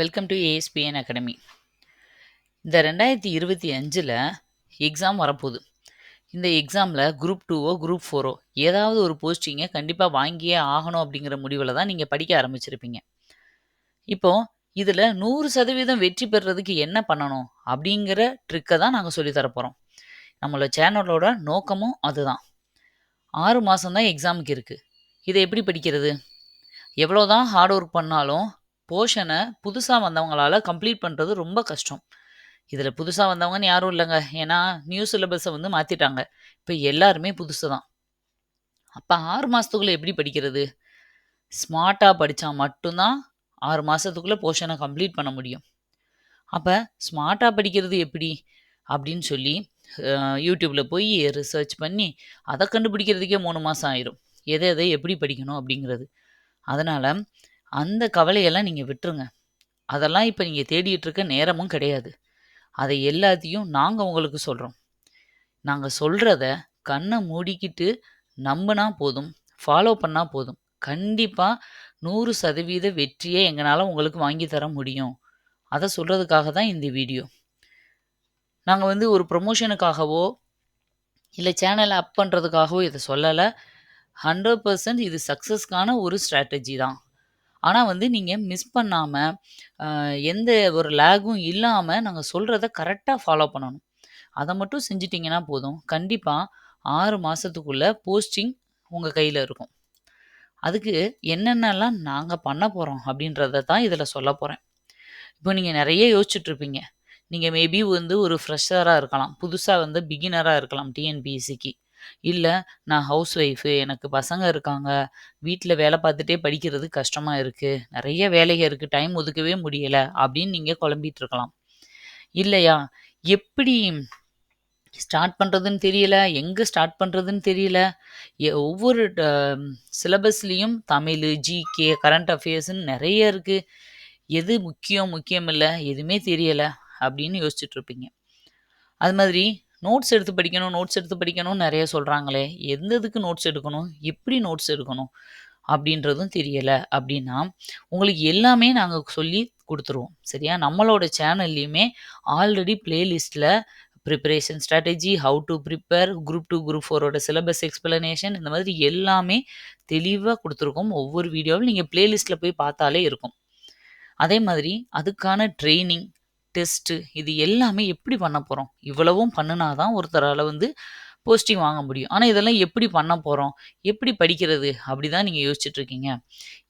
Welcome to ASPN academy. இந்த 2025ல் exam வரப்போகுது. இந்த எக்ஸாமில் குரூப் 2ஓ குரூப் 4ஓ ஏதாவது ஒரு போஸ்டிங்கை கண்டிப்பாக வாங்கியே ஆகணும் அப்படிங்கிற முடிவில் தான் நீங்கள் படிக்க ஆரம்பிச்சிருப்பீங்க. இப்போ இதில் 100% வெற்றி பெறுறதுக்கு என்ன பண்ணணும் அப்படிங்கிற ட்ரிக்கை தான் நாங்கள் சொல்லித்தர போகிறோம். நம்மளோட சேனலோட நோக்கமும் அதுதான். 6 மாதம் தான் எக்ஸாமுக்கு இருக்குது. இதை எப்படி படிக்கிறது? எவ்வளோதான் ஹார்ட் ஒர்க் பண்ணாலும் போர்ஷனை புதுசாக வந்தவங்களால கம்ப்ளீட் பண்ணுறது ரொம்ப கஷ்டம். இதில் புதுசாக வந்தவங்கன்னு யாரும் இல்லைங்க. ஏன்னா நியூ சிலபஸை வந்து மாற்றிட்டாங்க. இப்போ எல்லாருமே புதுசு தான். அப்போ 6 மாதத்துக்குள்ளே எப்படி படிக்கிறது? ஸ்மார்ட்டாக படித்தா மட்டும்தான் 6 மாதத்துக்குள்ளே போர்ஷனை கம்ப்ளீட் பண்ண முடியும். அப்போ ஸ்மார்ட்டாக படிக்கிறது எப்படி அப்படின்னு சொல்லி யூடியூப்பில் போய் ரிசர்ச் பண்ணி அதை கண்டுபிடிக்கிறதுக்கே 3 மாதம் ஆயிரும். எதை எதை எப்படி படிக்கணும் அப்படிங்கிறது. அதனால் அந்த கவலையெல்லாம் நீங்கள் விட்டுருங்க. அதெல்லாம் இப்போ நீங்கள் தேடிட்டு இருக்க நேரமும் கிடையாது. அதை எல்லாத்தையும் நாங்கள் உங்களுக்கு சொல்கிறோம். நாங்கள் சொல்கிறத கண்ணை மூடிக்கிட்டு நம்பினா போதும், ஃபாலோ பண்ணால் போதும். கண்டிப்பாக 100% வெற்றியை எங்களால் உங்களுக்கு வாங்கி தர முடியும். அதை சொல்கிறதுக்காக தான் இந்த வீடியோ. நாங்கள் வந்து ஒரு ப்ரொமோஷனுக்காகவோ இல்லை சேனலை அப் பண்ணுறதுக்காகவோ இதை சொல்லலை. 100% இது சக்ஸஸ்க்கான ஒரு ஸ்ட்ராட்டஜி தான். ஆனால் வந்து நீங்கள் மிஸ் பண்ணாமல் எந்த ஒரு லேகும் இல்லாமல் நாங்கள் சொல்கிறத கரெக்டாக ஃபாலோ பண்ணணும். அதை மட்டும் செஞ்சிட்டிங்கன்னா போதும். கண்டிப்பாக 6 மாதத்துக்குள்ளே போஸ்டிங் உங்கள் கையில் இருக்கும். அதுக்கு என்னென்னலாம் நாங்கள் பண்ண போகிறோம் அப்படின்றத தான் இதில் சொல்ல போகிறேன். இப்போ நீங்கள் நிறைய யோசிச்சுட்ருப்பீங்க. நீங்கள் மேபி வந்து ஒரு ஃப்ரெஷராக இருக்கலாம், புதுசாக வந்து பிகினராக இருக்கலாம் டிஎன்பிஎஸ்சிக்கு. இல்லை நான் ஹவுஸ் ஒய்ஃபு, எனக்கு பசங்க இருக்காங்க, வீட்டில் வேலை பார்த்துட்டே படிக்கிறது கஷ்டமாக இருக்குது, நிறைய வேலைகள் இருக்குது, டைம் ஒதுக்கவே முடியலை அப்படின்னு நீங்கள் குழம்பிட்டு இருக்கலாம். இல்லையா, எப்படி ஸ்டார்ட் பண்ணுறதுன்னு தெரியல, எங்கே ஸ்டார்ட் பண்ணுறதுன்னு தெரியல, ஒவ்வொரு சிலபஸ்லேயும் தமிழ், ஜிகே, கரண்ட் அஃபேர்ஸ்ன்னு நிறைய இருக்குது. எது முக்கியம் இல்லை, எதுவுமே தெரியலை அப்படின்னு யோசிச்சுட்ருப்பீங்க. அது மாதிரி நோட்ஸ் எடுத்து படிக்கணும்னு நிறைய சொல்கிறாங்களே, எதுக்கு நோட்ஸ் எடுக்கணும், எப்படி நோட்ஸ் எடுக்கணும் அப்படின்றதும் தெரியலை அப்படின்னா உங்களுக்கு எல்லாமே நாங்கள் சொல்லி கொடுத்துருவோம். சரியா? நம்மளோட சேனல்லையுமே ஆல்ரெடி பிளேலிஸ்ட்டில் preparation strategy, how to prepare, group 2 group 4ஓட சிலபஸ் எக்ஸ்பிளனேஷன், இந்த மாதிரி எல்லாமே தெளிவாக கொடுத்துருக்கோம். ஒவ்வொரு வீடியோவும் நீங்கள் பிளேலிஸ்ட்டில் போய் பார்த்தாலே இருக்கும். அதே மாதிரி அதுக்கான ட்ரெயினிங், டெஸ்ட்டு, இது எல்லாமே எப்படி பண்ண போகிறோம், இவ்வளவும் பண்ணினா தான் ஒருத்தரால் வந்து போஸ்டிங் வாங்க முடியும். ஆனால் இதெல்லாம் எப்படி பண்ண போகிறோம், எப்படி படிக்கிறது அப்படி தான் நீங்கள் யோசிச்சுட்ருக்கீங்க.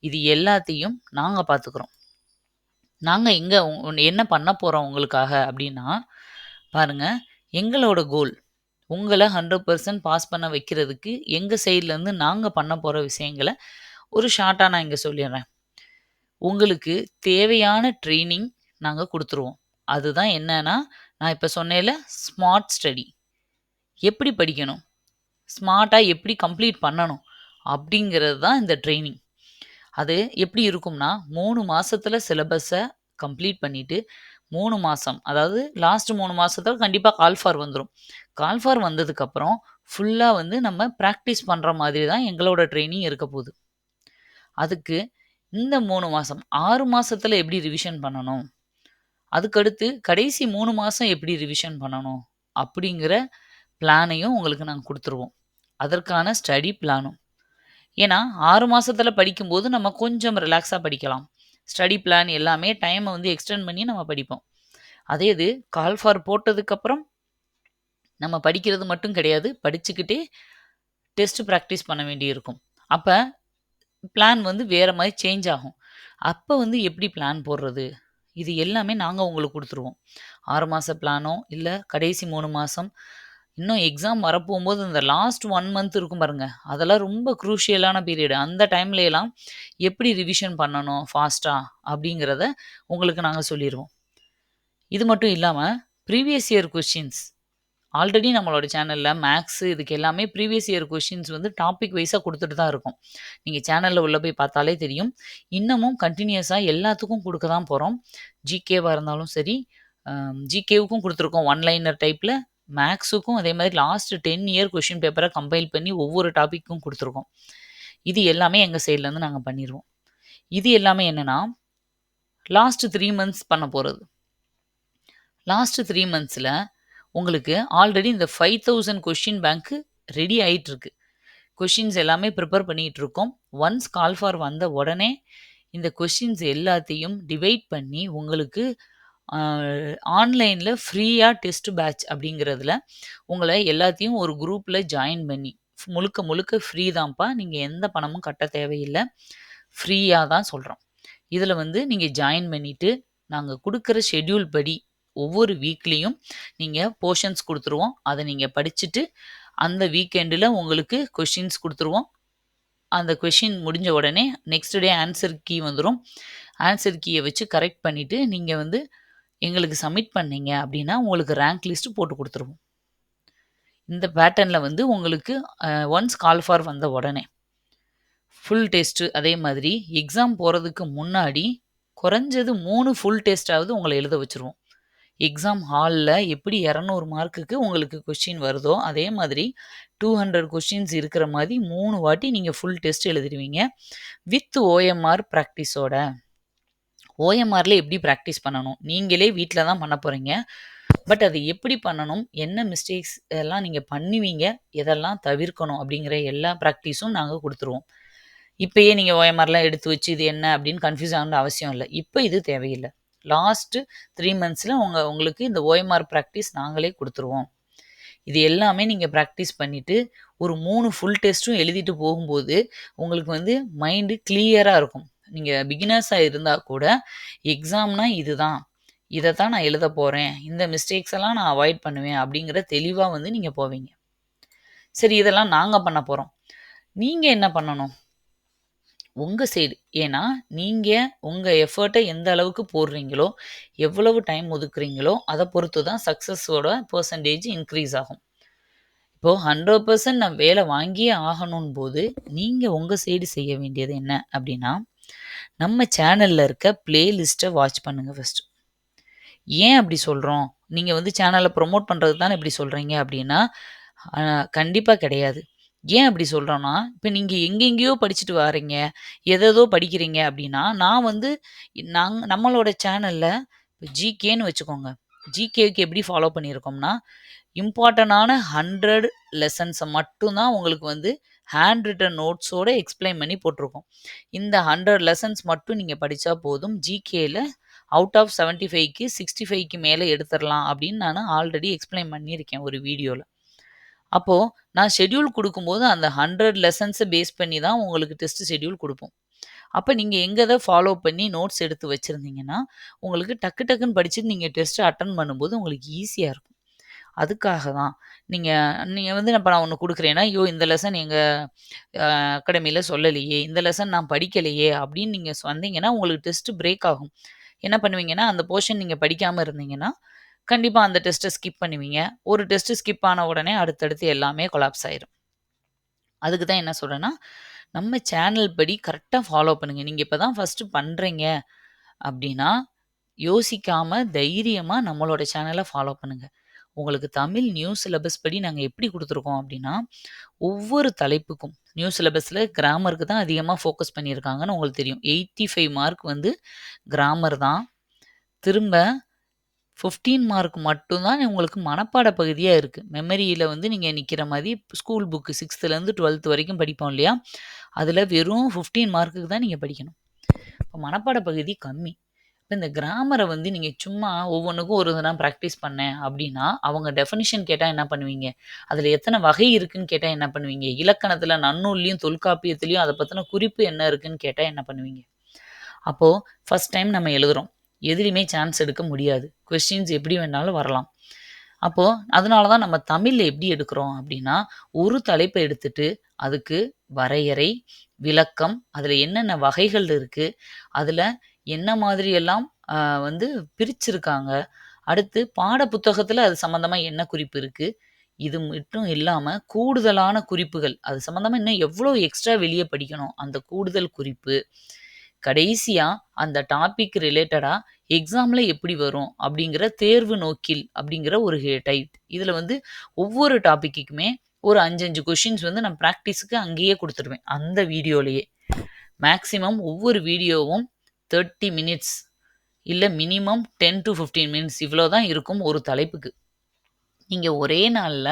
இது எல்லாத்தையும் நாங்கள் பார்த்துக்குறோம். நாங்கள் என்ன பண்ண போகிறோம் உங்களுக்காக அப்படின்னா, பாருங்கள், எங்களோட கோல் உங்களை 100% பாஸ் பண்ண வைக்கிறதுக்கு எங்கள் சைட்லேருந்து நாங்கள் பண்ண போகிற விஷயங்களை ஒரு ஷார்ட்டாக நான் இங்கே சொல்லிடுறேன். உங்களுக்கு தேவையான ட்ரெயினிங் நாங்கள் கொடுத்துருவோம். அதுதான் என்னன்னா, நான் இப்போ சொன்னேன்ல, ஸ்மார்ட் ஸ்டடி. எப்படி படிக்கணும், ஸ்மார்ட்டாக எப்படி கம்ப்ளீட் பண்ணணும் அப்படிங்கிறது தான் இந்த ட்ரெயினிங். அது எப்படி இருக்கும்னா, 3 மாதத்தில் சிலபஸை கம்ப்ளீட் பண்ணிவிட்டு 3 மாதம், அதாவது லாஸ்ட் 3 மாதத்துல கண்டிப்பாக கால்ஃபார் வந்துடும். கால்ஃபார் வந்ததுக்கப்புறம் ஃபுல்லாக வந்து நம்ம ப்ராக்டிஸ் பண்ணுற மாதிரி தான் எங்களோட ட்ரெயினிங் இருக்க போகுது. அதுக்கு இந்த 3 மாதம், 6 மாதத்தில் எப்படி ரிவிஷன் பண்ணணும், அதுக்கடுத்து கடைசி 3 மாதம் எப்படி ரிவிஷன் பண்ணணும் அப்படிங்கிற பிளானையும் உங்களுக்கு நாங்கள் கொடுத்துருவோம். அதற்கான ஸ்டடி பிளானும். ஏன்னா 6 மாதத்தில் படிக்கும்போது நம்ம கொஞ்சம் ரிலாக்ஸாக படிக்கலாம். ஸ்டடி பிளான் எல்லாமே டைமை வந்து எக்ஸ்டெண்ட் பண்ணி நம்ம படிப்போம். அதே இது கால்ஃபார் போட்டதுக்கப்புறம் நம்ம படிக்கிறது மட்டும் கிடையாது, படிச்சுக்கிட்டே டெஸ்ட் ப்ராக்டிஸ் பண்ண வேண்டியிருக்கும். அப்போ பிளான் வந்து வேறு மாதிரி சேஞ்ச் ஆகும். அப்போ வந்து எப்படி பிளான் போடுறது, இது எல்லாமே நாங்கள் உங்களுக்கு கொடுத்துருவோம். 6 மாத பிளானோ இல்லை கடைசி 3 மாதம், இன்னும் எக்ஸாம் வரப்போகும்போது இந்த லாஸ்ட் 1 மந்த் இருக்கும் பாருங்க, அதெல்லாம் ரொம்ப குரூஷியலான பீரியடு. அந்த டைம்லலாம் எப்படி ரிவிஷன் பண்ணணும் ஃபாஸ்ட்டாக அப்படிங்கிறத உங்களுக்கு நாங்கள் சொல்லிடுவோம். இது மட்டும் இல்லாமல் ப்ரீவியஸ் இயர் கொஷின்ஸ் ஆல்ரெடி நம்மளோட சேனலில் மேக்ஸு இதுக்கு எல்லாமே ப்ரீவியஸ் இயர் கொஷின்ஸ் வந்து டாபிக் வைஸாக கொடுத்துட்டு தான் இருக்கும். நீங்கள் சேனலில் உள்ளே போய் பார்த்தாலே தெரியும். இன்னமும் கண்டினியூஸாக எல்லாத்துக்கும் கொடுக்க தான் போகிறோம். ஜிகேவாக இருந்தாலும் சரி, ஜிகேவுக்கும் கொடுத்துருக்கோம் ஒன்லைனர் டைப்பில், மேக்ஸுக்கும் அதே மாதிரி லாஸ்ட் 10 இயர் கொஷின் பேப்பரை கம்பைல் பண்ணி ஒவ்வொரு டாப்பிக்கும் கொடுத்துருக்கோம். இது எல்லாமே எங்கள் சைட்லேருந்து நாங்கள் பண்ணிடுவோம். இது எல்லாமே என்னென்னா, லாஸ்ட் 3 மந்த்ஸ் பண்ண போறது. லாஸ்ட் 3 மந்த்ஸ்ல உங்களுக்கு ஆல்ரெடி இந்த 5000 கொஸ்டின் பேங்க் ரெடி ஆயிட்டு இருக்கு. கொஸ்டின்ஸ் எல்லாமே ப்ரிப்பேர் பண்ணிட்டு இருக்கோம். ஒன்ஸ் கால் ஃபார் வந்த உடனே இந்த கொஸ்டின்ஸ் எல்லாத்தையும் டிவைட் பண்ணி உங்களுக்கு ஆன்லைன்ல ஃப்ரீயா டெஸ்ட் பேட்ச் அப்படிங்கிறதுல உங்கள எல்லாத்தையும் ஒரு குரூப்ல ஜாயின் பண்ணி முழுக்க முழுக்க ஃப்ரீ தான்ப்பா. நீங்க எந்த பணமும் கட்ட தேவையில்ல. ஃப்ரீயா தான் சொல்றோம். இதுல வந்து நீங்க ஜாயின் பண்ணிட்டு நாங்க குடுக்குற ஷெட்யூல் படி ஒவ்வொரு வீக்லயும் நீங்க போர்ஷன்ஸ் குடுத்துருவோம். அத நீங்க படிச்சுட்டு அந்த வீக்கெண்டுல உங்களுக்கு கொஸ்டின்ஸ் குடுத்துருவோம். அந்த கொஸ்டின் முடிஞ்ச உடனே நெக்ஸ்ட் டே ஆன்சர் கீ வந்துரும். ஆன்சர் கீய வச்சு கரெக்ட் பண்ணிட்டு நீங்க வந்து எங்களுக்கு சப்மிட் பண்ணீங்க அப்படின்னா, உங்களுக்கு ரேங்க் லிஸ்ட் போட்டு குடுத்துருவோம். இந்த பேட்டர்ன்ல வந்து உங்களுக்கு ஒன்ஸ் கால் ஃபார் வந்த உடனே ஃபுல் டெஸ்ட் அதே மாதிரி எக்ஸாம் போறதுக்கு முன்னாடி குறைஞ்சது 3 ஃபுல் டெஸ்ட்டாவது உங்கள எழுத வச்சுருவோம். எக்ஸாம் ஹால்ல எப்படி 200 மார்க்குக்கு உங்களுக்கு கொஸ்டின் வருதோ, அதே மாதிரி 200 கொஸ்டின்ஸ் இருக்கிற மாரி 3 வாட்டி நீங்க ஃபுல் டெஸ்ட் எழுதிருவீங்க. வித் ஓஎம்ஆர் பிராக்டிஸோட. ஓஎம்ஆர்ல எப்படி பிராக்டிஸ் பண்ணணும்? நீங்களே வீட்ல தான் பண்ண போறீங்க. பட் அது எப்படி பண்ணணும்? என்ன மிஸ்டேக்ஸ் எல்லாம் நீங்க பண்ணுவீங்க? எதெல்லாம் தவிர்க்கணும்? அப்படிங்கிற எல்லா பிராக்டிஸும் நாங்க குடுத்துருவோம். இப்பயே நீங்க ஓஎம்ஆர்லாம் எடுத்து வச்சு இது என்ன அப்படின்னு கன்ஃப்யூஸ் ஆகணும்னு அவசியம் இல்ல. இப்ப இது தேவையில்ல. லாஸ்ட் 3 மந்த்ஸ்ல உங்களுக்கு இந்த ஓஎம்ஆர் பிராக்டிஸ் நாங்களே குடுத்துருவோம். இது எல்லாமே நீங்க பிராக்டிஸ் பண்ணிட்டு, ஒரு 3 ஃபுல் டெஸ்ட்டும் எழுதிட்டு போகும்போது, உங்களுக்கு வந்து மைண்ட் கிளியரா இருக்கும். நீங்க பிகினர்ஸா இருந்தா கூட, எக்ஸாம்னா இதுதான். இத தான் நான் எழுதப் போறேன். இந்த மிஸ்டேக்ஸ் எல்லாம் நான் அவாய்ட் பண்ணுவேன் அப்படிங்கிற தெளிவா வந்து நீங்க போவீங்க. சரி இதெல்லாம் நாங்க பண்ண போறோம். நீங்க என்ன பண்ணணும்? உங்க சைடு. ஏன்னா, நீங்க உங்க எஃபோர்ட்ட எந்த அளவுக்கு போடுறீங்களோ, எவ்வளவு டைம் ஒதுக்குறீங்களோ, அத பொறுத்து தான் சக்சஸோட பெர்சன்டேஜ் இன்கிரீஸ் ஆகும். இப்போ 100% நான் வேலை வாங்கியே ஆகணும்போது, நீங்க உங்க சைடு செய்ய வேண்டியது என்ன அப்படின்னா, நம்ம சேனல்ல இருக்க பிளேலிஸ்ட்ட வாட்ச் பண்ணுங்க ஃபர்ஸ்ட்டு. ஏன் அப்படி சொல்றோம்? நீங்க வந்து சேனல ப்ரமோட் பண்றதுக்கு தானே இப்படி சொல்றீங்க அப்படின்னா, அ கண்டிப்பா கிடையாது. ஏன் அப்படி சொல்றோம்னா, இப்ப நீங்க எங்கெங்கேயோ படிச்சுட்டு வாரீங்க, எதேதோ படிக்கிறீங்க அப்படின்னா, நான் வந்து நம்மளோட சேனல்ல ஜிகேன்னு வச்சுக்கோங்க. ஜிகேக்கு எப்படி ஃபாலோ பண்ணியிருக்கோம்னா, இம்பார்ட்டன்டான 100 லெசன்ஸ மட்டும் தான் உங்களுக்கு வந்து ஹேண்ட் ரிட்டன் நோட்ஸோட எக்ஸ்ப்ளைன் பண்ணி போட்டுருக்கோம். இந்த 100 லெசன்ஸ் மட்டும் நீங்க படிச்சா போதும். ஜிகேல அவுட் ஆஃப் 75க்கு 65க்கு மேல எடுத்துறலாம் அப்படின்னு நானு ஆல்ரெடி எக்ஸ்ப்ளைன் பண்ணியிருக்கேன் ஒரு வீடியோல. அப்போ நான் ஷெட்யூல் குடுக்கும்போது அந்த 100 லெசன்ஸ பேஸ் பண்ணி தான் உங்களுக்கு டெஸ்ட் ஷெட்யூல் குடுப்போம். அப்ப நீங்க எங்கத ஃபாலோ பண்ணி நோட்ஸ் எடுத்து வச்சிருந்தீங்கன்னா, உங்களுக்கு டக்கு டக்குன்னு படிச்சு நீங்க டெஸ்ட் அட்டெண்ட் பண்ணும்போது உங்களுக்கு ஈஸியா இருக்கும். அதுக்காக தான். நீங்க நீங்க வந்து இப்ப நான் ஒண்ணு குடுக்குறேன்னா, "ஐயோ! இந்த லெசன் எங்க அகாடமில சொல்லலையே, இந்த லெசன் நான் படிக்கலையே" அப்படின்னு நீங்க வந்தீங்கன்னா, உங்களுக்கு டெஸ்ட் பிரேக் ஆகும். என்ன பண்ணுவீங்கன்னா, அந்த போர்ஷன் நீங்க படிக்காம இருந்தீங்கன்னா, கண்டிப்பா அந்த டெஸ்ட்ட ஸ்கிப் பண்ணுவீங்க. ஒரு டெஸ்ட் ஸ்கிப் ஆன உடனே அடுத்தடுத்து எல்லாமே கொலாப்ஸ் ஆயிரும். அதுக்கு தான் என்ன சொல்றேன்னா, நம்ம சேனல் படி கரெக்ட்டா ஃபாலோ பண்ணுங்க. நீங்க இப்ப தான் ஃபர்ஸ்ட்டு பண்றீங்க அப்டின்னா, யோசிக்காம தைரியமா நம்மளோட சேனல ஃபாலோ பண்ணுங்க. உங்களுக்கு தமிழ் நியூ சிலபஸ் படி நாங்க எப்படி குடுத்துருக்கோம் அப்டின்னா, ஒவ்வொரு தலைப்புக்கும் நியூ சிலபஸ்ல கிராமருக்கு தான் அதிகமா ஃபோக்கஸ் பண்ணியிருக்காங்கன்னு உங்களுக்கு தெரியும். 85 மார்க் வந்து கிராமர் தான். திரும்ப 15 மார்க் மட்டும் தான் உங்களுக்கு மனப்பாட பகுதியா இருக்கு. மெமரியில வந்து நீங்க நிக்கிற மாரி ஸ்கூல் புக் 6த்துலேருந்து 12த் வரைக்கும் படிப்போம் இல்லையா? அதுல வெறும் 15 மார்க்குக்கு தான் நீங்க படிக்கணும். இப்ப மனப்பாட பகுதி கம்மி. இப்ப இந்த கிராமர வந்து நீங்க சும்மா ஒவ்வொன்னுக்கும் ஒரு தடவ பிராக்டிஸ் பண்ணேன் அப்டின்னா, அவங்க டெஃபினிஷன் கேட்டா என்ன பண்ணுவீங்க? அதுல எத்தன வகை இருக்குன்னு கேட்டா என்ன பண்ணுவீங்க? இலக்கணத்துல நன்னூல்லயும், தொல்காப்பியத்திலயும் அத பத்தின குறிப்பு என்ன இருக்குன்னு கேட்டா என்ன பண்ணுவீங்க? அப்போ ஃபர்ஸ்ட் டைம் நம்ம எழுதுறோம். எதுலயுமே சான்ஸ் எடுக்க முடியாது. கொஸ்டின்ஸ் எப்படி வேணாலும் வரலாம். அப்போ அதனால தான் நம்ம தமிழ்ல எப்படி எடுக்கிறோம் அப்படின்னா, ஒரு தலைப்ப எடுத்துட்டு, அதுக்கு வரையறை, விளக்கம், அதுல என்னென்ன வகைகள் இருக்கு, அதுல என்ன மாதிரியெல்லாம் வந்து பிரிச்சிருக்காங்க. அடுத்து பாட புத்தகத்துல அது சம்மந்தமா என்ன குறிப்பு இருக்கு. இது மட்டும் இல்லாம கூடுதலான குறிப்புகள், அது சம்மந்தமா இன்னும் எவ்வளோ எக்ஸ்ட்ரா வெளிய படிக்கணும். அந்த கூடுதல் குறிப்பு, கடைசியா அந்த டாபிக் ரிலேட்டடா எக்ஸாம்ல எப்படி வரும் அப்படிங்கிற தேர்வு நோக்கில் அப்படிங்கிற ஒரு டைப். இதுல வந்து ஒவ்வொரு டாபிக்குமே ஒரு 5, 5 கொஸ்டின்ஸ் வந்து நான் பிராக்டிஸ்க்கு அங்கேயே குடுத்துருவேன். அந்த வீடியோலயே. மேக்ஸிமம் ஒவ்வொரு வீடியோவும் 30 மினிட்ஸ். இல்ல மினிமம் 10 to 15 மினிட்ஸ் இவ்வளோ தான் இருக்கும் ஒரு தலைப்புக்கு. நீங்க ஒரே நாள்ல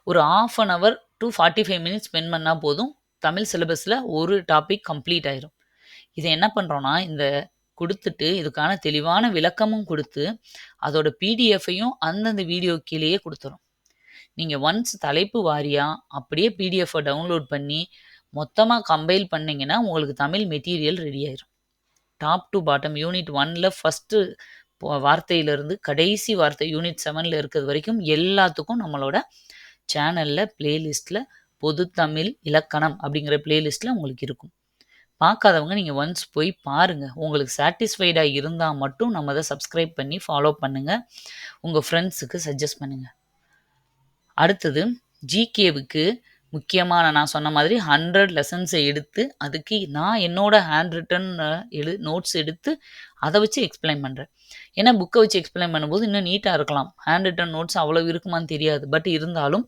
ஒரு 1/2 and hour to 45 minutes spend பண்ணா போதும். தமிழ் சிலபஸ்ல ஒரு டாபிக் கம்ப்ளீட் ஆயிரும். இத என்ன பண்றோம்னா, இந்த குடுத்துட்டு இதுக்கான தெளிவான விளக்கமும் குடுத்து, அதோட பிடிஎஃப்பையும் அந்தந்த வீடியோ கீழயே குடுத்துர்றோம். நீங்க ஒன்ஸ் தலைப்பு வாரியா அப்படியே பிடிஎஃப்ப டவுன்லோட் பண்ணி, மொத்தமா கம்பைல் பண்ணீங்கன்னா, உங்களுக்கு தமிழ் மெட்டீரியல் ரெடி ஆயிரும். டாப் டூ பாட்டம் யூனிட் 1ல ஃபர்ஸ்ட்டு வார்த்தையிலிருந்து கடைசி வார்த்தை யூனிட் 7ல இருக்கிறது வரைக்கும் எல்லாத்துக்கும் நம்மளோட சேனல்ல பிளேலிஸ்ட்ல பொதுத்தமிழ் இலக்கணம் அப்படிங்கிற பிளேலிஸ்ட்ல உங்களுக்கு இருக்கும். பார்க்காதவங்க நீங்க ஒன்ஸ் போய் பாருங்க. உங்களுக்கு சாட்டிஸ்ஃபைடா இருந்தா மட்டும் நம்ம அத சப்ஸ்கிரைப் பண்ணி ஃபாலோ பண்ணுங்க. உங்க ஃப்ரெண்ட்ஸுக்கு சஜெஸ்ட் பண்ணுங்க. அடுத்தது ஜிகேவுக்கு முக்கியமான நான் சொன்ன மாதிரி 100 லெசன்ஸை எடுத்து அதுக்கு நான் என்னோட ஹேண்ட் ரிட்டன் நோட்ஸ் எடுத்து அதை வச்சு எக்ஸ்பிளைன் பண்ணுறேன். ஏன்னா புக்கை வச்சு எக்ஸ்பிளைன் பண்ணும்போது இன்னும் நீட்டாக இருக்கலாம். ஹேண்ட் ரிட்டன் நோட்ஸ் அவ்வளோ இருக்குமான்னு தெரியாது. பட் இருந்தாலும்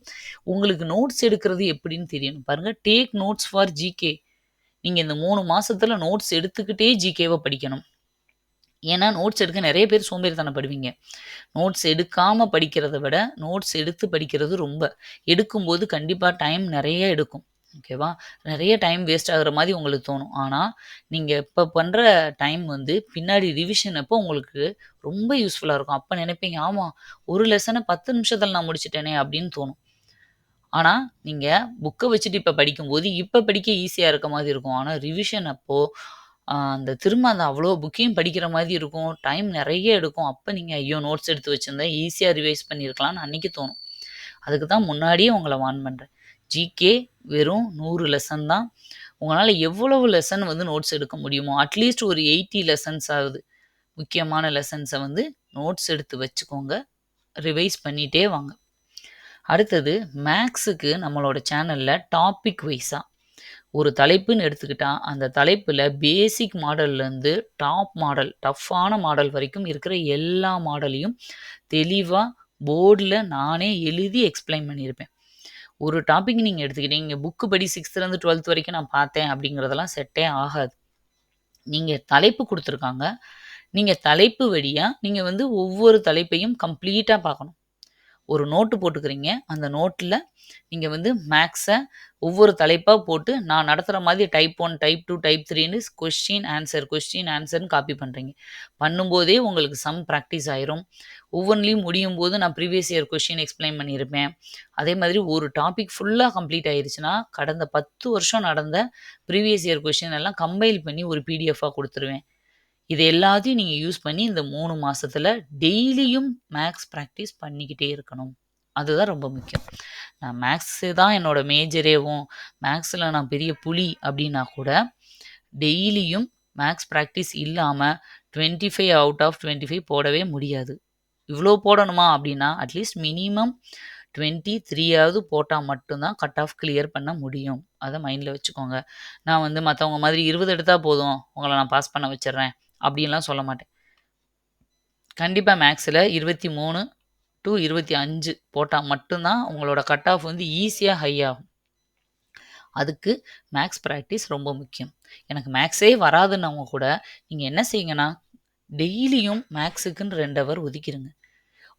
உங்களுக்கு நோட்ஸ் எடுக்கிறது எப்படின்னு தெரியணும். பாருங்கள், டேக் நோட்ஸ் ஃபார் ஜிகே. நீங்கள் இந்த 3 மாசத்துல நோட்ஸ் எடுத்துக்கிட்டே ஜிகேவை படிக்கணும். ஏன்னா நோட்ஸ் எடுக்க நிறைய பேர் சோம்பேறித்தனப்படுவீங்க. நோட்ஸ் எடுக்காமல் படிக்கிறத விட நோட்ஸ் எடுத்து படிக்கிறது ரொம்ப எடுக்கும்போது கண்டிப்பாக டைம் நிறைய எடுக்கும். ஓகேவா? நிறைய டைம் வேஸ்ட் ஆகுற மாதிரி உங்களுக்கு தோணும். ஆனால் நீங்கள் இப்போ பண்ணுற டைம் வந்து பின்னாடி ரிவிஷன் அப்போ உங்களுக்கு ரொம்ப யூஸ்ஃபுல்லாக இருக்கும். அப்போ நினைப்பீங்க, ஆமாம் ஒரு லெசனை 10 நிமிஷத்தில் நான் முடிச்சிட்டேனே அப்படின்னு தோணும். ஆனால் நீங்கள் புக்கை வச்சுட்டு இப்போ படிக்கும்போது இப்போ படிக்க ஈஸியாக இருக்க மாதிரி இருக்கும். ஆனால் ரிவிஷன் அப்போது அந்த திரும்ப அந்த அவ்வளோ புக்கையும் படிக்கிற மாதிரி இருக்கும். டைம் நிறைய எடுக்கும். அப்போ நீங்கள் ஐயோ நோட்ஸ் எடுத்து வச்சுருந்தா ஈஸியாக ரிவைஸ் பண்ணியிருக்கலாம்னு அன்றைக்கி தோணும். அதுக்கு தான் முன்னாடியே உங்களை வார்ன் பண்ணுறேன். ஜிகே வெறும் 100 லெசன் தான். உங்களால் எவ்வளவு லெசன் வந்து நோட்ஸ் எடுக்க முடியுமோ அட்லீஸ்ட் ஒரு 80 லெசன்ஸ் ஆகுது. முக்கியமான லெசன்ஸை வந்து நோட்ஸ் எடுத்து வச்சுக்கோங்க. ரிவைஸ் பண்ணிகிட்டே வாங்க. அடுத்தது மேக்ஸுக்கு நம்மளோட சேனலில் டாபிக் வைஸாக ஒரு தலைப்புன்னு எடுத்துக்கிட்டா அந்த தலைப்பில் பேசிக் மாடல்லேருந்து டாப் மாடல் டஃப்பான மாடல் வரைக்கும் இருக்கிற எல்லா மாடலையும் தெளிவாக போர்டில் நானே எழுதி எக்ஸ்பிளைன் பண்ணியிருப்பேன். ஒரு டாபிக் நீங்கள் எடுத்துக்கிட்டீங்க, புக்கு படி 6th-லேருந்து 12th வரைக்கும் நான் பார்த்தேன் அப்படிங்கிறதெல்லாம் செட்டே ஆகாது. நீங்கள் தலைப்பு கொடுத்துருக்காங்க, நீங்கள் தலைப்பு வழியாக நீங்கள் வந்து ஒவ்வொரு தலைப்பையும் கம்ப்ளீட்டாக பார்க்கணும். ஒரு நோட்டு போட்டுக்கிறீங்க, அந்த நோட்டில் நீங்கள் வந்து மேக்ஸை ஒவ்வொரு தலைப்பாக போட்டு நான் நடத்துகிற மாதிரி டைப் 1 டைப் 2 டைப் 3ன்னு கொஸ்டின் ஆன்சர்னு காப்பி பண்ணுறீங்க. பண்ணும்போதே உங்களுக்கு சம் ப்ராக்டிஸ் ஆயிரும். ஒவ்வொன்றிலையும் முடியும் போது நான் ப்ரீவியஸ் இயர் கொஸ்டின் எக்ஸ்பிளைன் பண்ணியிருப்பேன். அதே மாதிரி ஒரு டாபிக் ஃபுல்லாக கம்ப்ளீட் ஆயிடுச்சுன்னா கடந்த 10 வருஷம் நடந்த ப்ரீவியஸ் இயர் கொஸ்டின் எல்லாம் கம்பைல் பண்ணி ஒரு பிடிஎஃபாக கொடுத்துருவேன். இது எல்லாத்தையும் நீங்கள் யூஸ் பண்ணி இந்த 3 மாதத்தில் டெய்லியும் மேக்ஸ் ப்ராக்டிஸ் பண்ணிக்கிட்டே இருக்கணும். அதுதான் ரொம்ப முக்கியம். நான் மேக்ஸு தான் என்னோட மேஜரேவும், மேக்ஸில் நான் பெரிய புலி அப்படின்னா கூட டெய்லியும் மேக்ஸ் ப்ராக்டிஸ் இல்லாமல் 25 அவுட் ஆஃப் 25 போடவே முடியாது. இவ்வளோ போடணுமா அப்படின்னா அட்லீஸ்ட் மினிமம் 23ஆவது போட்டால் மட்டும்தான் கட் ஆஃப் கிளியர் பண்ண முடியும். அதை மைண்டில் வச்சுக்கோங்க. நான் வந்து மற்றவங்க மாதிரி 20 எடுத்தால் போதும் உங்களை நான் பாஸ் பண்ண வச்சிடுறேன் அப்படின்லாம் சொல்ல மாட்டேன். கண்டிப்பாக மேக்ஸில் 23 to 25 போட்டால் மட்டும்தான் உங்களோட கட் ஆஃப் வந்து ஈஸியாக ஹை ஆகும். அதுக்கு மேக்ஸ் ப்ராக்டிஸ் ரொம்ப முக்கியம். எனக்கு மேக்ஸே வராதுன்னவங்க கூட நீங்கள் என்ன செய்யுங்கன்னா டெய்லியும் மேக்ஸுக்குன்னு 2 ஹவர் ஒதுக்கிடுங்க.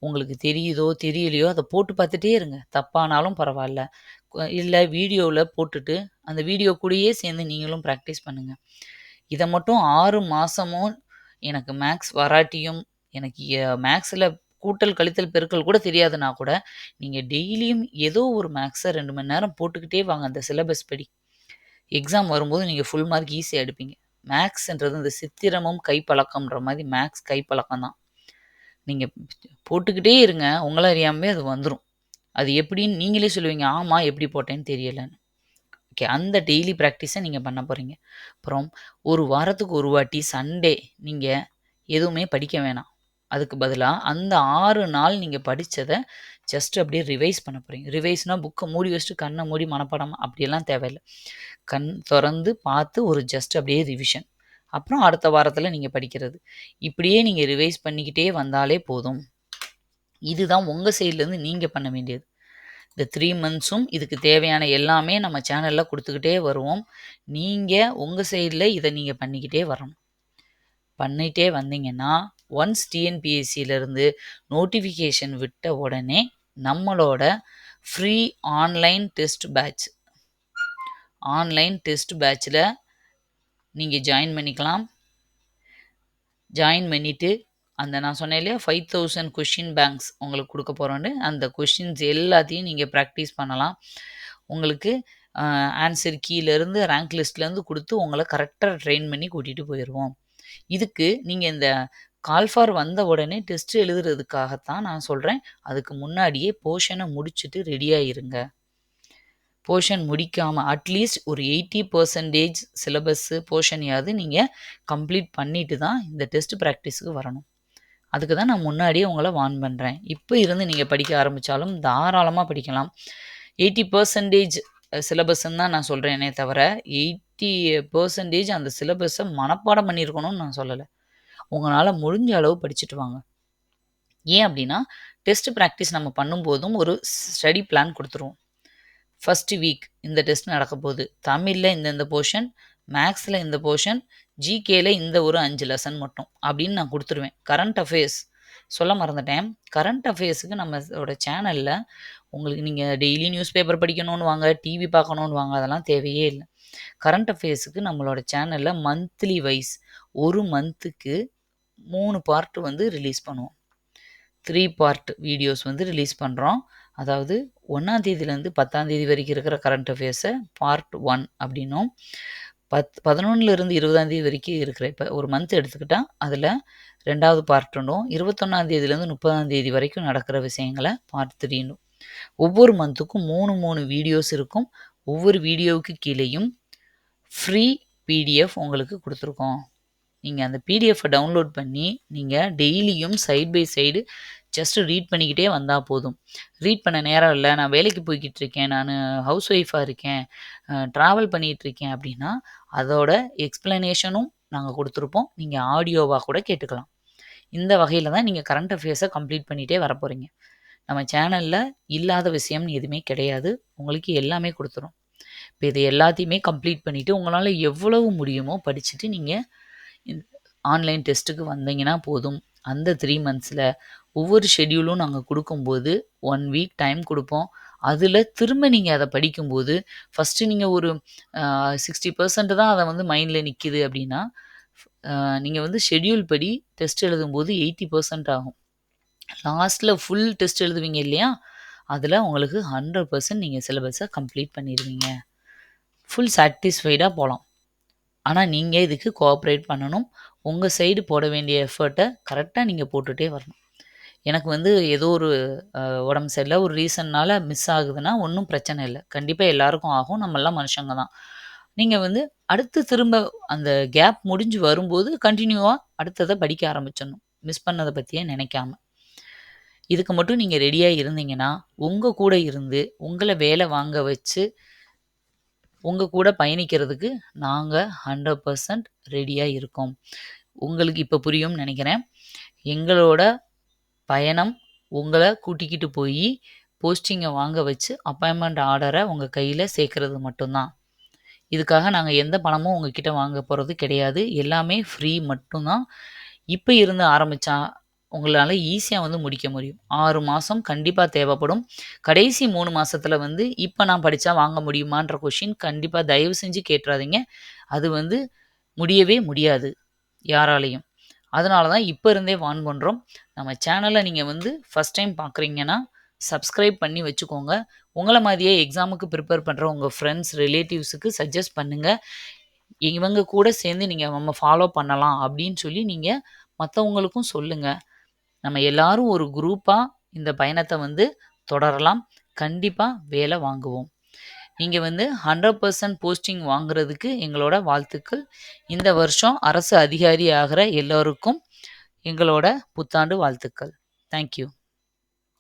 உங்களுக்கு தெரியுதோ தெரியலையோ அதை போட்டு பார்த்துட்டே இருங்க. தப்பானாலும் பரவாயில்ல. இல்லை வீடியோவில் போட்டுட்டு அந்த வீடியோ கூடயே சேர்ந்து நீங்களும் ப்ராக்டிஸ் பண்ணுங்கள். இதை மட்டும் 6 மாதமும் எனக்கு மேக்ஸ் வராட்டியும் எனக்கு மேக்ஸில் கூட்டல் கழித்தல் பெருக்கல் கூட தெரியாதுன்னா கூட நீங்கள் டெய்லியும் ஏதோ ஒரு மேக்ஸை 2 மணி நேரம் போட்டுக்கிட்டே வாங்க. அந்த சிலபஸ் படி எக்ஸாம் வரும்போது நீங்கள் ஃபுல் மார்க் ஈஸியாக எடுப்பீங்க. மேக்ஸ்ன்றது இந்த சித்திரமும் கைப்பழக்கம்ன்ற மாதிரி மேக்ஸ் கைப்பழக்கம் தான். நீங்கள் போட்டுக்கிட்டே இருங்க, உங்களை அறியாமே அது வந்துடும். அது எப்படின்னு நீங்களே சொல்லுவீங்க, ஆமாம் எப்படி போட்டேன்னு தெரியலைன்னு. ஓகே, அந்த டெய்லி ப்ராக்டிஸை நீங்கள் பண்ண போகிறீங்க. அப்புறம் ஒரு வாரத்துக்கு ஒரு வாட்டி சண்டே நீங்கள் எதுவுமே படிக்க வேணாம். அதுக்கு பதிலாக அந்த 6 நாள் நீங்கள் படித்ததை ஜஸ்ட் அப்படியே ரிவைஸ் பண்ண போகிறீங்க. ரிவைஸ்னால் புக்கை மூடி வச்சுட்டு கண்ணை மூடி மனப்பாடம் அப்படியெல்லாம் தேவையில்லை. கண் திறந்து பார்த்து ஒரு ஜஸ்ட் அப்படியே ரிவிஷன். அப்புறம் அடுத்த வாரத்தில் நீங்கள் படிக்கிறது. இப்படியே நீங்கள் ரிவைஸ் பண்ணிக்கிட்டே வந்தாலே போதும். இதுதான் உங்கள் சைட்லேருந்து நீங்கள் பண்ண வேண்டியது. இந்த 3 மந்த்ஸும் இதுக்கு தேவையான எல்லாமே நம்ம சேனலில் கொடுத்துக்கிட்டே வருவோம். நீங்கள் உங்கள் சைடில் இதை நீங்கள் பண்ணிக்கிட்டே வரணும். பண்ணிகிட்டே வந்தீங்கன்னா ஒன்ஸ் டிஎன்பிஎஸ்சியிலேருந்து நோட்டிஃபிகேஷன் விட்ட உடனே நம்மளோட ஃப்ரீ ஆன்லைன் டெஸ்ட் பேட்சில் நீங்கள் ஜாயின் பண்ணிக்கலாம். ஜாயின் பண்ணிவிட்டு அந்த நான் சொன்னேன் இல்லையா 5000 கொஷின் பேங்க்ஸ் உங்களுக்கு கொடுக்க போகிறோன்னு, அந்த கொஷின்ஸ் எல்லாத்தையும் நீங்கள் ப்ராக்டிஸ் பண்ணலாம். உங்களுக்கு ஆன்சர் கீழேருந்து ரேங்க் லிஸ்ட்லேருந்து கொடுத்து உங்களை கரெக்டாக ட்ரெயின் பண்ணி கூட்டிகிட்டு போயிடுவோம். இதுக்கு நீங்கள் இந்த கால் ஃபார் வந்த உடனே டெஸ்ட் எழுதுறதுக்காகத்தான் நான் சொல்கிறேன். அதுக்கு முன்னாடியே போர்ஷனை முடிச்சுட்டு ரெடியாக இருங்க. போர்ஷன் முடிக்காமல் அட்லீஸ்ட் ஒரு 80% சிலபஸ்ஸு போர்ஷனையாவது நீங்கள் கம்ப்ளீட் பண்ணிட்டு தான் இந்த டெஸ்ட் ப்ராக்டிஸுக்கு வரணும். அதுக்கு தான் நான் முன்னாடியே உங்களை வார்ன் பண்ணுறேன். இப்போ இருந்து நீங்கள் படிக்க ஆரம்பித்தாலும் தாராளமாக படிக்கலாம். 80% சிலபஸ்ன்னு தான் நான் சொல்கிறேனே தவிர 80% அந்த சிலபஸை மனப்பாடம் பண்ணியிருக்கணும்னு நான் சொல்லலை. உங்களால் முடிஞ்ச அளவு படிச்சுட்டு வாங்க. ஏன் அப்படின்னா டெஸ்ட் ப்ராக்டிஸ் நம்ம பண்ணும்போதும் ஒரு ஸ்டடி பிளான் கொடுத்துருவோம். ஃபஸ்ட்டு வீக் இந்த டெஸ்ட் நடக்க போகுது, தமிழில் இந்த போர்ஷன், மேக்ஸில் இந்த போர்ஷன், ஜிகேல இந்த ஒரு 5 லெசன் மட்டும் அப்படின்னு நான் கொடுத்துருவேன். கரண்ட் அஃபேர்ஸ் சொல்ல மறந்துட்டேன். கரண்ட் அஃபேர்ஸுக்கு நம்மளோட சேனலில் உங்களுக்கு நீங்கள் டெய்லி நியூஸ் பேப்பர் படிக்கணும்னு வாங்க, டிவி பார்க்கணுன்னு வாங்க, அதெல்லாம் தேவையே இல்லை. கரண்ட் அஃபேர்ஸுக்கு நம்மளோட சேனலில் மந்த்லி வைஸ் ஒரு மந்த்துக்கு 3 பார்ட் வந்து ரிலீஸ் பண்ணுவோம். 3 பார்ட் வீடியோஸ் வந்து ரிலீஸ் பண்ணுறோம். அதாவது 1ஆம் தேதியிலேருந்து 10ஆம் தேதி வரைக்கும் இருக்கிற கரண்ட் அஃபேர்ஸை பார்ட் 1 அப்படின்னும், 11லேருந்து 20ஆம் தேதி வரைக்கும் இருக்கிற இப்போ ஒரு மந்த் எடுத்துக்கிட்டால் அதில் 2வது பார்ட்டுன்னும், 21ஆம் தேதியிலேருந்து 30ஆம் தேதி வரைக்கும் நடக்கிற விஷயங்களை பார்ட் 3ன்னும், ஒவ்வொரு மந்த்துக்கும் 3 வீடியோஸ் இருக்கும். ஒவ்வொரு வீடியோவுக்கு கீழேயும் ஃப்ரீ பிடிஎஃப் உங்களுக்கு கொடுத்துருக்கோம். நீங்கள் அந்த பிடிஎஃப்பை டவுன்லோட் பண்ணி நீங்கள் டெய்லியும் side by side just read பண்ணிக்கிட்டே வந்தால் போதும். ரீட் பண்ண நேரம் இல்லை, நான் வேலைக்கு போய்கிட்டு இருக்கேன், நான் ஹவுஸ் ஒய்ஃபாக இருக்கேன், ட்ராவல் பண்ணிகிட்ருக்கேன் அப்படின்னா அதோட எக்ஸ்ப்ளனேஷனும் நாங்கள் கொடுத்துருப்போம். நீங்கள் ஆடியோவாக கூட கேட்டுக்கலாம். இந்த வகையில் தான் நீங்கள் கரண்ட் அஃபேர்ஸை கம்ப்ளீட் பண்ணிகிட்டே வர போகிறீங்க. நம்ம சேனலில் இல்லாத விஷயம்னு எதுவுமே கிடையாது. உங்களுக்கு எல்லாமே கொடுத்துரும். இப்போ இது எல்லாத்தையுமே கம்ப்ளீட் பண்ணிவிட்டு உங்களால் எவ்வளவு முடியுமோ படிச்சுட்டு நீங்கள் ஆன்லைன் டெஸ்ட்டுக்கு வந்தீங்கன்னா போதும். அந்த 3 மந்த்ஸில் ஒவ்வொரு ஷெட்யூலும் நாங்கள் கொடுக்கும்போது 1 வீக் டைம் கொடுப்போம். அதில் திரும்ப நீங்கள் அதை படிக்கும்போது ஃபஸ்ட்டு நீங்கள் ஒரு 60% தான் அதை வந்து மைண்டில் நிற்கிது அப்படின்னா நீங்கள் வந்து ஷெட்யூல் படி டெஸ்ட் எழுதும்போது 80% ஆகும். லாஸ்ட்டில் ஃபுல் டெஸ்ட் எழுதுவீங்க இல்லையா, அதில் உங்களுக்கு 100% நீங்கள் சிலபஸை கம்ப்ளீட் பண்ணிடுவீங்க. ஃபுல் சாட்டிஸ்ஃபைடாக போகலாம். ஆனால் நீங்கள் இதுக்கு கோஆப்ரேட் பண்ணணும். உங்கள் சைடு போட வேண்டிய எஃபர்ட்டை கரெக்டாக நீங்கள் போட்டுகிட்டே வரணும். எனக்கு வந்து ஏதோ ஒரு உடம்பு சரியில்லை, ஒரு ரீசன்னால் மிஸ் ஆகுதுன்னா ஒன்றும் பிரச்சனை இல்லை. கண்டிப்பாக எல்லாருக்கும் ஆகும். நம்மெல்லாம் மனுஷங்க தான். நீங்கள் வந்து அடுத்து திரும்ப அந்த கேப் முடிஞ்சு வரும்போது கண்டினியூவாக அடுத்ததை படிக்க ஆரம்பிச்சிடணும். மிஸ் பண்ணதை பற்றியே நினைக்காம. இதுக்கு மட்டும் நீங்கள் ரெடியாக இருந்தீங்கன்னா உங்கள் கூட இருந்து உங்களை வேலை வாங்க வச்சு உங்கள் கூட பயணிக்கிறதுக்கு நாங்கள் 100% ரெடியாக இருக்கோம். உங்களுக்கு இப்போ புரியும்னு நினைக்கிறேன். எங்களோட பயணம் உங்களை கூட்டிக்கிட்டு போய் போஸ்டிங்கை வாங்க வச்சு அப்பாயின்மெண்ட் ஆர்டரை உங்கள் கையில் சேர்க்கறது மட்டும்தான். இதுக்காக நாங்கள் எந்த பணமும் உங்ககிட்ட வாங்க போகிறது கிடையாது. எல்லாமே ஃப்ரீ மட்டும்தான். இப்போ இருந்து ஆரம்பித்தா உங்களால் ஈஸியாக வந்து முடிக்க முடியும். 6 மாதம் கண்டிப்பாக தேவைப்படும். கடைசி 3 மாதத்தில் வந்து இப்போ நான் படித்தா வாங்க முடியுமான்ற கொஷின் கண்டிப்பாக தயவு செஞ்சு கேட்டுறாதீங்க. அது வந்து முடியவே முடியாது யாராலையும். அதனால தான் இப்போ இருந்தே வார்ன் பண்ணுறோம். நம்ம சேனலை நீங்கள் வந்து ஃபஸ்ட் டைம் பார்க்குறீங்கன்னா சப்ஸ்கிரைப் பண்ணி வச்சுக்கோங்க. உங்களை மாதிரியே எக்ஸாமுக்கு ப்ரிப்பேர் பண்ணுற உங்கள் ஃப்ரெண்ட்ஸ் ரிலேட்டிவ்ஸுக்கு சஜஸ்ட் பண்ணுங்கள். இவங்க கூட சேர்ந்து நீங்கள் நம்ம ஃபாலோ பண்ணலாம் அப்படின்னு சொல்லி நீங்கள் மற்றவங்களுக்கும் சொல்லுங்கள். நம்ம எல்லாரும் ஒரு குரூப்பாக இந்த பயணத்தை வந்து தொடரலாம். கண்டிப்பாக வேலை வாங்குவோம். நீங்கள் வந்து 100% போஸ்டிங் வாங்குறதுக்கு எங்களோட வாழ்த்துக்கள். இந்த வருஷம் அரசு அதிகாரி ஆகிற எல்லோருக்கும் எங்களோட புத்தாண்டு வாழ்த்துக்கள். தேங்க்யூ.